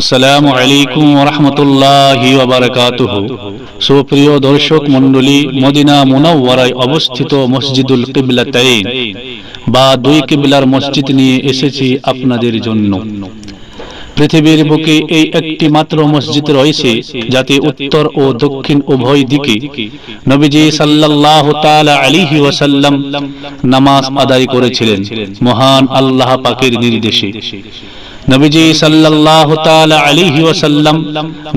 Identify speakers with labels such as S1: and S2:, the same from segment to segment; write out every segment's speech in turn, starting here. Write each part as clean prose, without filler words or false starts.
S1: আসসালামু আলাইকুম ওয়া রাহমাতুল্লাহি ওয়া বারাকাতুহু। সুপ্রিয় দর্শক মণ্ডলী, মদিনা মুনাওয়ারায় অবস্থিত মসজিদুল কিবলাতাইন বা দুই কিবলার মসজিদ নিয়ে এসেছি আপনাদের জন্য। পৃথিবীর বুকে এই একটি মাত্র মসজিদ রয়েছে যাতে উত্তর ও দক্ষিণ উভয় দিকে নবীজি সাল্লাল্লাহু তাআলা আলাইহি ওয়াসাল্লাম নামাজ আদায় করেছিলেন মহান আল্লাহ পাকের নির্দেশে। নবীজি সাল্লাল্লাহু তাআলা আলাইহি ওয়াসাল্লাম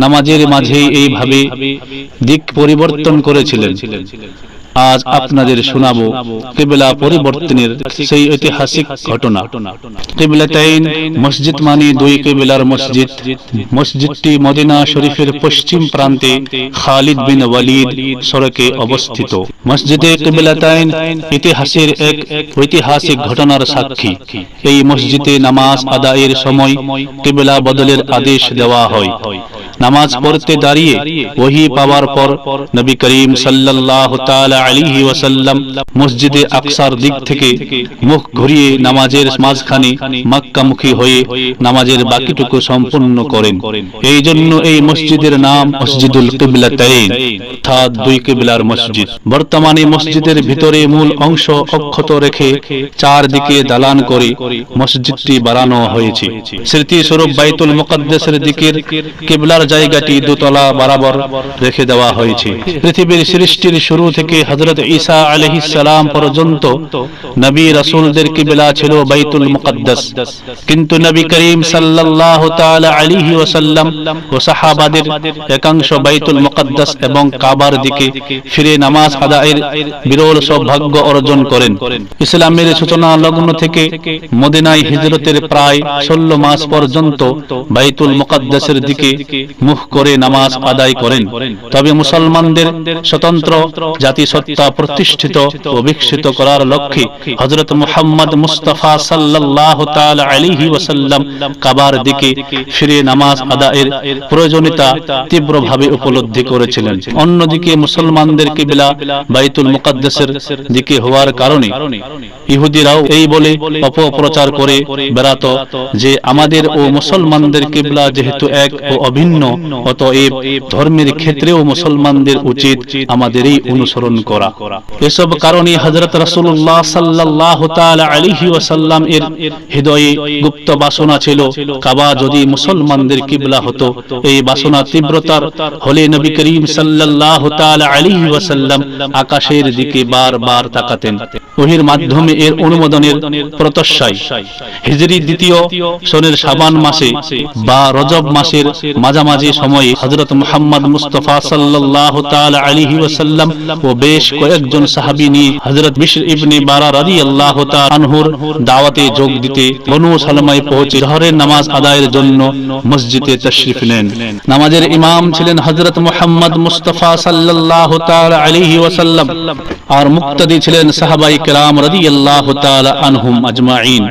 S1: নামাজের মাঝে এইভাবে দিক পরিবর্তন করেছিলেন। আজ আপনাদের শোনাবো কিবলা পরিবর্তনের সেই ঐতিহাসিক ঘটনা। কিবলাতাইন মসজিদ মানে দুই কিবলার মসজিদ। মসজিদটি মদিনা শরীফের পশ্চিম প্রান্তে খালিদ বিন ওয়ালিদ সড়কে অবস্থিত। মসজিদে কিবলাতাইন ইতিহাসের এক ঐতিহাসিক ঘটনার সাক্ষী। এই মসজিদে নামাজ আদায়ের সময় কিবলা বদলের আদেশ দেওয়া হয়। নামাজ পড়তে দাঁড়িয়ে ওহী পাওয়ার পর নবী করিম সাল্লাল্লাহু তাআলা আলাইহি ওয়াসাল্লাম মসজিদে আকসার দিক থেকে মুখ ঘুরিয়ে নামাজের মাঝখানে মক্কামুখী হয়ে নামাজের বাকিটুকু সম্পূর্ণ করেন। এই জন্য এই মসজিদের নাম মসজিদুল কিবলাতাইন, অর্থাৎ দুই কিবলার মসজিদ। বর্তমানে মসজিদের ভিতরে মূল অংশ অক্ষত রেখে চারদিকে দালান করে মসজিদটি বাড়ানো হয়েছে। স্মৃতিস্বরূপ বাইতুল মুকাদ্দাসের দিকের কিবলার জায়গাটি দোতলা বরাবর রেখে দেওয়া হয়েছে। পৃথিবীর সৃষ্টির শুরু থেকে হযরত ঈসা আলাইহিস সালাম পর্যন্ত নবী রাসূলদের কিবলা ছিল বাইতুল মুকাদ্দাস, কিন্তু নবী করিম সাল্লাল্লাহু তাআলা আলাইহি ওয়াসাল্লাম ও সাহাবাদের একাংশ বাইতুল মুকাদ্দাস এবং কাবার দিকে ফিরে নামাজ আদায়ের বিরল সৌভাগ্য অর্জন করেন। ইসলামের সূচনা লগ্ন থেকে মদিনায় হিজরতের প্রায় 16 মাস পর্যন্ত বাইতুল মুকাদ্দাসের দিকে মুখ করে নামাজ আদায় করেন। তবে মুসলমানদের স্বতন্ত্র জাতিসত্তা প্রতিষ্ঠিত ও বিকশিত করার লক্ষ্যে হযরত মুহাম্মদ মুস্তাফা সাল্লাল্লাহু তাআলা আলাইহি ওয়াসাল্লাম কাবার দিকে ফিরে নামাজ আদায়ের প্রয়োজনীয়তা তীব্রভাবে উপলব্ধি করেছিলেন। অন্যদিকে মুসলমানদের কিবলা বাইতুল মুকাদ্দাসের দিকে হওয়ার কারণে ইহুদিরাও এই বলে অপপ্রচার করে বেড়াতো যে আমাদের ও মুসলমানদের কিবলা যেহেতু এক ও অভিন্ন, অতএব ধর্মের ক্ষেত্রেও মুসলমানদের উচিত আমাদেরই অনুসরণ করা। এসব কারণে হযরত রাসূলুল্লাহ সাল্লাল্লাহু তাআলা আলাইহি ওয়াসাল্লাম এর হৃদয়ে গুপ্ত বাসনা ছিল, কাবা যদি মুসলমানদের কিবলা হতো। এই বাসনা তীব্রতার হলে নবী করিম সাল্লাল্লাহু তাআলা আলাইহি ওয়াসাল্লাম আকাশের দিকে বারবার তাকাতেন। ওহীর মাধ্যমে এর অনুমোদনের প্রত্যাশায় হিজরি দ্বিতীয় সনের শাবান মাসে বা রজব মাসের মাঝামাঝি সময়ে হযরত মুহাম্মদ মুস্তাফা সাল্লাল্লাহু তাআলা আলাইহি ওয়াসাল্লাম ও বেশ কয়েকজন সাহাবী নিয়ে হযরত বিশর ইবনে বারা রাদিয়াল্লাহু তাআলা আনহুর দাওয়াতে যোগ দিতে বনু সালামায় পৌঁছে জোহরের নামাজ আদায়ের জন্য মসজিদে তাশরিফ নেন। নামাজের ইমাম ছিলেন হযরত মুহাম্মদ মুস্তাফা সাল্লাল্লাহু তাআলা আলাইহি ওয়াসাল্লাম আর মুক্তাদি ছিলেন সাহাবায়ে কেরাম রাদিয়াল্লাহু তাআলা আনহুম আজমাইন।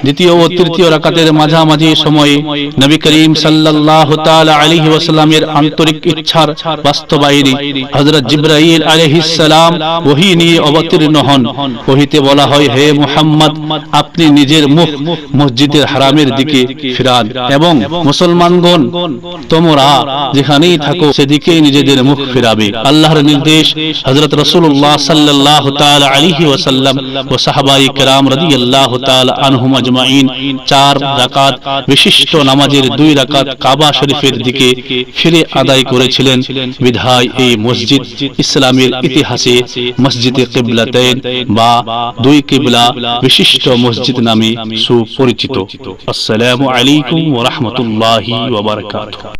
S1: দ্বিতীয় ও তৃতীয় রাকাতের মাঝামাঝি সময়ে নবী করিম সাল্লাল্লাহু তাআলা আলাইহি ওয়াসাল্লামের আন্তরিক ইচ্ছার বাস্তবায়নে হযরত জিবরাইল আলাইহিস সালাম ওহী নিয়ে অবতীর্ণ হন। ওহীতে বলা হয়, হে মুহাম্মদ, আপনি নিজের মুখ মসজিদের হারামের দিকে ফিরান এবং মুসলমানগণ তোমরা যেখানেই থাকো সেদিকেই নিজেদের মুখ ফিরাবে। আল্লাহর নির্দেশ হযরত রাসূলুল্লাহ সাল্লাল্লাহু তাআলা আলাইহি ওয়াসাল্লাম ও সাহাবায়ে কেরাম রাদিয়াল্লাহু তাআলা আনহুম আজমাইন 4 রাকাত বিশিষ্ট নামাজের 2 রাকাত কাবা শরীফের দিকে ফিরে আদায় করেছিলেন। বিধায় এই মসজিদ ইসলামের ইতিহাসে মসজিদে কিবলাতাইন বা দুই কিবলা বিশিষ্ট মসজিদ নামে সুপরিচিত। আসসালামু আলাইকুম ওয়া রাহমাতুল্লাহি ওয়া বারাকাতুহু।